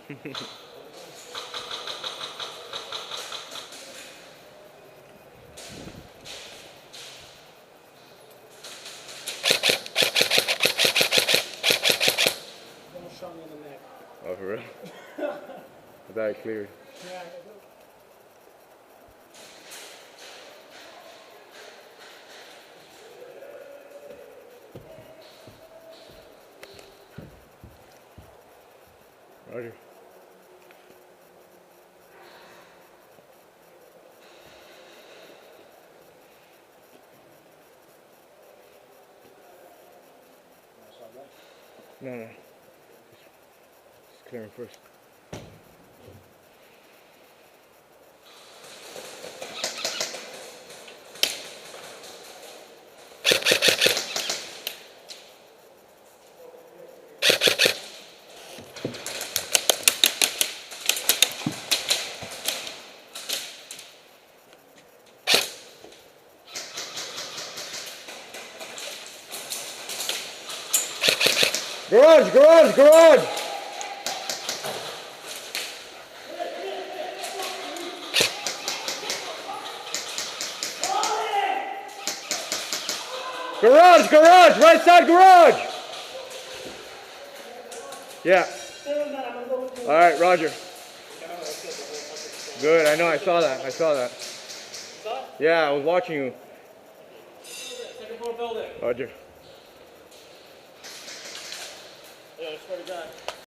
Shot me in the neck. Oh, for real? That cleared. Yeah. Roger. No. Just clearing first. Garage! Garage! Right side garage! Yeah. Alright, Roger. Good, I know, I saw that. Yeah, I was watching you. Second floor building. Roger. Yeah, I swear to God.